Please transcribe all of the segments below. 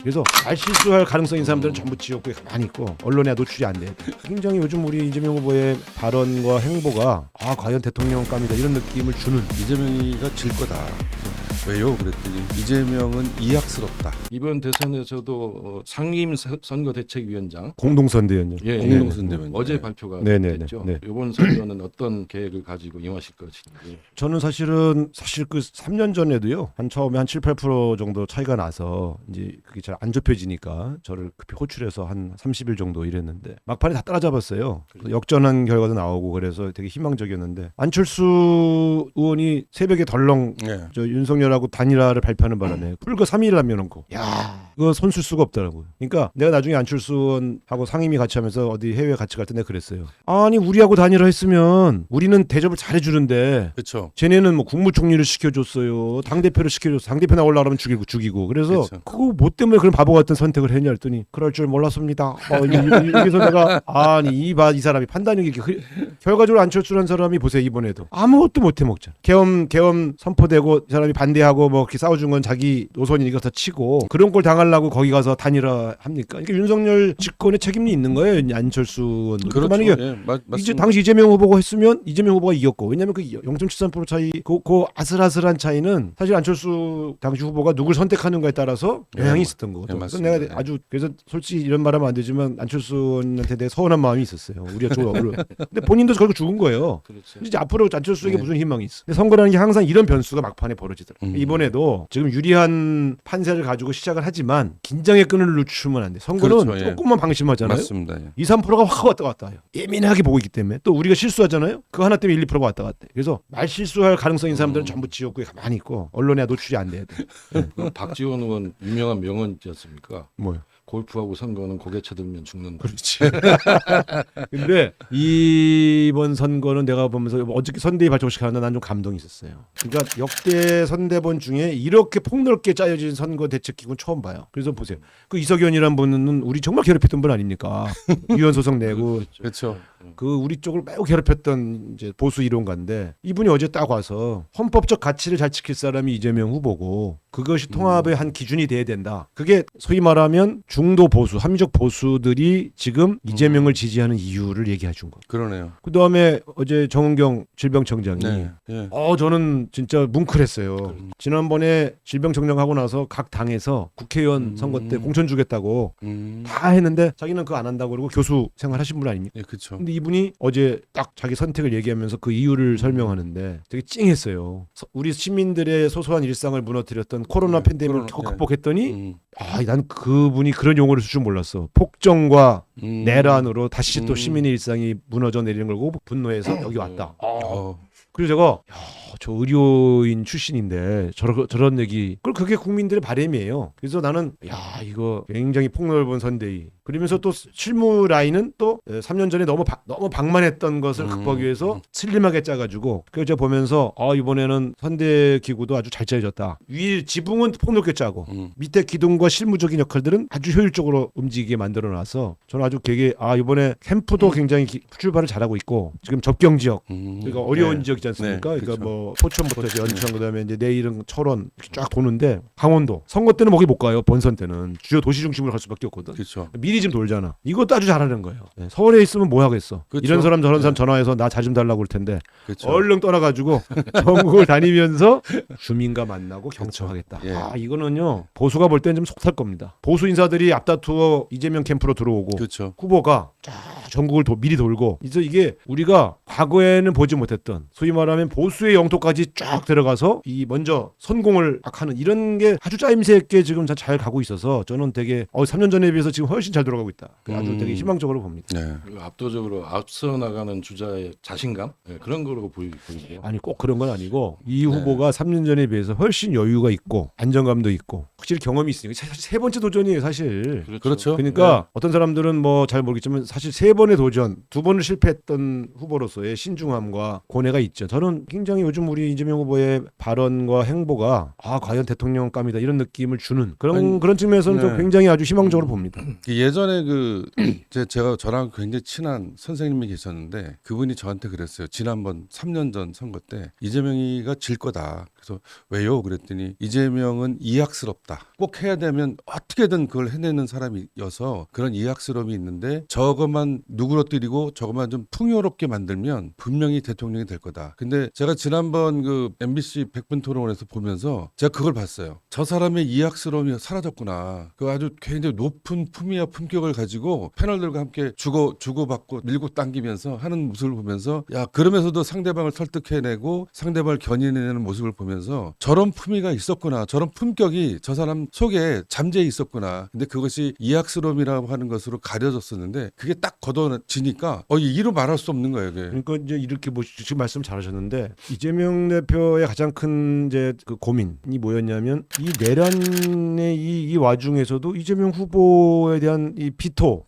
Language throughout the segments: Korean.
그래서 말실수할 가능성인 사람들은 전부 지역구에 가만히 있고 언론에 노출이 안 돼. 굉장히 요즘 우리 이재명 후보의 발언과 행보가 과연 대통령감이다 이런 느낌을 주는. 이재명이가 질 거다. 왜요? 그랬더니 이재명은 이학스럽다. 이번 대선에서도 상임 선거대책위원장 공동선대위원장. 공동선대위원장. 어제 발표가 네네네. 됐죠. 네. 이번 선거는 어떤 계획을 가지고 임하실 것인지. 저는 사실 그 3년 전에도요. 처음에 한 7, 8% 정도 차이가 나서 이제 그게 잘 안 좁혀지니까 저를 급히 호출해서 한 30일 정도 일했는데 막판에 다 따라잡았어요. 역전한 결과도 나오고 그래서 되게 희망적이었는데 안철수 의원이 새벽에 덜렁 저 윤석열하고 단일화를 발표하는 바람에 불과 3일을 남겨놓고 그거 손쓸 수가 없더라고요. 그러니까 내가 나중에 안철수 의원하고 상임위 같이 하면서 어디 해외 같이 갈 때 내가 그랬어요. 아니 우리하고 단일화 했으면 우리는 대접을 잘해주는데 그렇죠. 쟤네는 뭐 국무총리를 시켜줬어요. 당대표를 시켜줬어. 당대표 나오려고 하면 죽이고. 그래서 그쵸. 그거 뭐 때문에 그런 바보 같은 선택을 했냐 했더니 그럴 줄 몰랐습니다. 여기서 내가 아니 이 사람이 판단이 이렇게 결과적으로 안철수라는 사람이 보세요. 이번에도 아무것도 못해 먹잖아. 계엄 선포되고 이 사람이 반대하고 뭐 이렇게 싸워준 건 자기 노선이니까 다 치고 그런 걸 당하려고 거기 가서 단일화 합니까? 그러니까 윤석열 집권의 책임이 있는 거예요. 안철수 의원도. 그렇죠. 만약에 맞습니다. 이제 당시 이재명 후보가 했으면 이재명 후보가 이겼고 왜냐하면 그 0.73% 차이 그 아슬아슬한 차이는 사실 안철수 당시 후보가 누굴 선택하는가에 따라서 영향이 있었던 거거든요. 그래서 맞습니다. 내가 아주 그래서 솔직히 이런 말하면 안 되지만 안철수 의원한테 되게 서운한 마음이 있었어요. 우리가 근데 본인도 결국 죽은 거예요. 그렇죠. 이제 앞으로 안철수에게 무슨 희망이 있어? 근데 선거라는 게 항상 이런 변수가 막판에 벌어지더라고요. 이번에도 지금 유리한 판세를 가지고 시작을 하지만 긴장의 끈을 늦추면 안 돼. 선거는 그렇죠, 예. 조금만 방심하잖아요. 맞습니다. 2, 3%가 확 왔다 갔다 해요. 예민하게 보고 있기 때문에 또 우리가 실수하잖아요. 그 하나 때문에 1, 2%가 왔다 갔다 해. 그래서 말실수할 가능성인 사람들은 전부 지역구에 가만히 있고 언론에 노출이 안 돼야 돼. 그 박지원 의원 유명한 명언이지 않습니까? 뭐요? 골프하고 선거는 고개 쳐들면 죽는다. 그렇지. 근데 이번 선거는 내가 보면서 어저께 선대위 발족식 하는데 난 좀 감동이 있었어요. 그러니까 역대 선대본 중에 이렇게 폭넓게 짜여진 선거 대책 기구는 처음 봐요. 그래서 보세요. 그 이석연이란 분은 우리 정말 괴롭혔던 분 아닙니까? 위헌 소송 내고 그렇죠. 그 우리 쪽을 매우 괴롭혔던 이제 보수 이론가인데 이분이 어제 딱 와서 헌법적 가치를 잘 지킬 사람이 이재명 후보고 그것이 통합의 한 기준이 돼야 된다. 그게 소위 말하면 중도 보수, 합리적 보수들이 지금 이재명을 지지하는 이유를 얘기해 준 거. 그러네요. 그다음에 어제 정은경 질병청장이 네. 저는 진짜 뭉클했어요. 지난번에 질병청장 하고 나서 각 당에서 국회의원 선거 때 공천 주겠다고 다 했는데 자기는 그거 안 한다고 그러고 교수 생활하신 분 아닙니까? 예, 그렇죠. 근데 이분이 어제 딱 자기 선택을 얘기하면서 그 이유를 설명하는데 되게 찡했어요. 우리 시민들의 소소한 일상을 무너뜨렸던 코로나 팬데믹을 극복했더니 난 그분이 그런 용어를 쓸 줄 몰랐어. 폭정과 내란으로 다시 또 시민의 일상이 무너져 내리는 걸 보고 분노해서 여기 왔다. 그래서 제가 저 의료인 출신인데 저런 얘기 그게 국민들의 바람이에요. 그래서 나는 이거 굉장히 폭넓은 선대위 그러면서 또 실무 라인은 또 3년 전에 너무 방만했던 것을 극복하기 위해서 슬림하게 짜가지고 그래서 제가 보면서 이번에는 선대 기구도 아주 잘 짜여졌다. 위 지붕은 폭넓게 짜고 밑에 기둥과 실무적인 역할들은 아주 효율적으로 움직이게 만들어놔서 저는 아주 되게 이번에 캠프도 굉장히 출발을 잘하고 있고 지금 접경 지역 그러니까 어려운 지역이지 않습니까? 그러니까 그렇죠. 뭐 포천부터 연천 그다음에 이제 내일은 철원 이렇게 쫙 도는데 강원도 선거 때는 거기 못 가요. 본선 때는 주요 도시 중심으로 갈 수밖에 없거든. 그렇죠. 미리 좀 돌잖아. 이것도 아주 잘하는 거예요. 서울에 있으면 뭐 하겠어. 그렇죠. 이런 사람 저런 사람 전화해서 나 잘 좀 달라고 할 텐데 그렇죠. 얼른 떠나가지고 전국을 다니면서 주민과 만나고 경청하겠다. 예. 이거는요 보수가 볼 때는 좀 속탈 겁니다. 보수 인사들이 앞다투어 이재명 캠프로 들어오고 그렇죠. 후보가 전국을 미리 돌고 그래서 이게 우리가 과거에는 보지 못했던 소위 말하면 보수의 영토까지 쫙 들어가서 이 먼저 선공을 하는 이런 게 아주 짜임새 있게 지금 잘 가고 있어서 저는 되게 3년 전에 비해서 지금 훨씬 잘 돌아가고 있다. 아주 되게 희망적으로 봅니다. 네. 그리고 압도적으로 앞서 나가는 주자의 자신감 그런 거로 보이고요. 아니 꼭 그런 건 아니고 이 후보가 3년 전에 비해서 훨씬 여유가 있고 안정감도 있고 확실히 경험이 있으니까 사실 세 번째 도전이에요 사실. 그렇죠. 그러니까 어떤 사람들은 뭐 잘 모르겠지만 사실 세 번의 도전, 두 번을 실패했던 후보로서의 신중함과 고뇌가 있죠. 저는 굉장히 요즘 우리 이재명 후보의 발언과 행보가 과연 대통령감이다 이런 느낌을 주는 그런 측면에서는 좀 굉장히 아주 희망적으로 봅니다. 예전에 제가 저랑 굉장히 친한 선생님이 계셨는데 그분이 저한테 그랬어요. 지난번 3년 전 선거 때 이재명이가 질 거다. 그래서 그래서 왜요? 그랬더니 이재명은 이악스럽다. 꼭 해야 되면 어떻게든 그걸 해내는 사람이어서 그런 이악스러움이 있는데 저것만 누그러뜨리고 저것만 좀 풍요롭게 만들면 분명히 대통령이 될 거다. 근데 제가 지난번 그 MBC 100분 토론에서 보면서 제가 그걸 봤어요. 저 사람의 이악스러움이 사라졌구나. 그 아주 굉장히 높은 품위와 품격을 가지고 패널들과 함께 주고받고 밀고 당기면서 하는 모습을 보면서 야 그러면서도 상대방을 설득해내고 상대방을 견인해내는 모습을 보면서 저런 품위가 있었구나. 저런 품격이 저 사람 속에 잠재해 있었구나. 근데 그것이 이악스러움이라고 하는 것으로 가려졌었는데 그게 딱 걷어지니까 이로 말할 수 없는 거예요. 그게. 그러니까 이제 이렇게 지금 말씀 잘하셨는데 이재명 대표의 가장 큰 이제 그 고민이 뭐였냐면 이 내란의 이 와중에서도 이재명 후보에 대한 이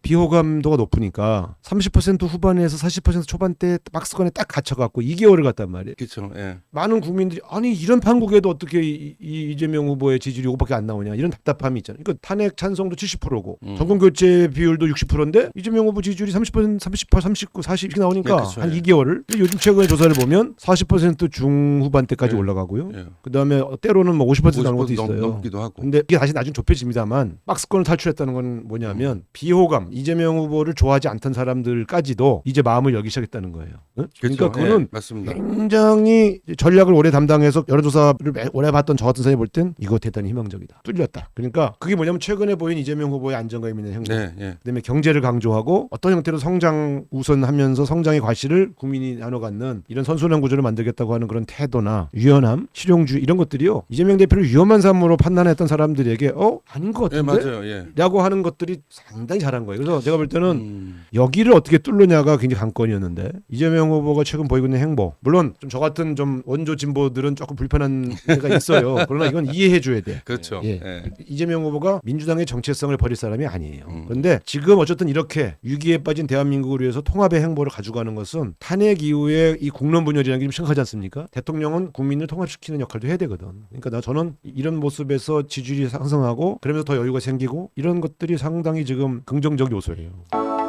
비호감도가 높으니까 30% 후반에서 40% 초반대 박스권에 딱 갇혀갖고 2개월을 갔단 말이에요. 그렇죠. 예. 많은 국민들이 아니 이런 판국에도 어떻게 이재명 후보의 지지율이 이거밖에 안 나오냐 이런 답답함이 있잖아요. 그러니까 탄핵 찬성도 70%고 정권 교체 비율도 60%인데 이재명 후보 지지율이 30%, 38, 39, 40 이렇게 나오니까 네, 그렇죠. 한 예. 2개월을 요즘 최근의 조사를 보면 40% 중후반대까지 예. 올라가고요. 예. 그다음에 때로는 뭐 50% 나오는 것도 50% 있어요. 넘기도 하고. 근데 이게 다시 나중 좁혀집니다만 박스권을 탈출했다는 건 뭐냐면 비호감 이재명 후보를 좋아하지 않던 사람들까지도 이제 마음을 열기 시작했다는 거예요. 응? 그러니까 그렇죠. 그거는 예, 맞습니다. 굉장히 전략을 오래 담당해서 여론조사를 오래 봤던 저 같은 사람이 볼 땐 이거 대단히 희망적이다. 뚫렸다. 그러니까 그게 뭐냐면 최근에 보인 이재명 후보의 안정감 있는 행보. 네, 예. 그다음에 경제를 강조하고 어떤 형태로 성장 우선하면서 성장의 과실을 국민이 나눠 갖는 이런 선순환 구조를 만들겠다고 하는 그런 태도나 유연함, 실용주의 이런 것들이요. 이재명 대표를 위험한 사람으로 판단했던 사람들에게 아닌 것 예, 같은데? 맞아요. 예. 라고 하는 것들이 상당히 잘한 거예요. 그래서 제가 볼 때는 여기를 어떻게 뚫느냐가 굉장히 관건이었는데 이재명 후보가 최근 보이고 있는 행보 물론 좀 저 같은 좀 원조 진보들은 조금 불편한 데가 있어요. 그러나 이건 이해해 줘야 돼. 그렇죠. 예. 예. 이재명 후보가 민주당의 정체성을 버릴 사람이 아니에요. 그런데 지금 어쨌든 이렇게 위기에 빠진 대한민국을 위해서 통합의 행보를 가져가는 것은 탄핵 이후에 이 국론 분열이라는 게 좀 심각하지 않습니까? 대통령은 국민을 통합시키는 역할도 해야 되거든. 그러니까 저는 이런 모습에서 지지율이 상승하고 그러면서 더 여유가 생기고 이런 것들이 상당히 지금 긍정적 요소예요.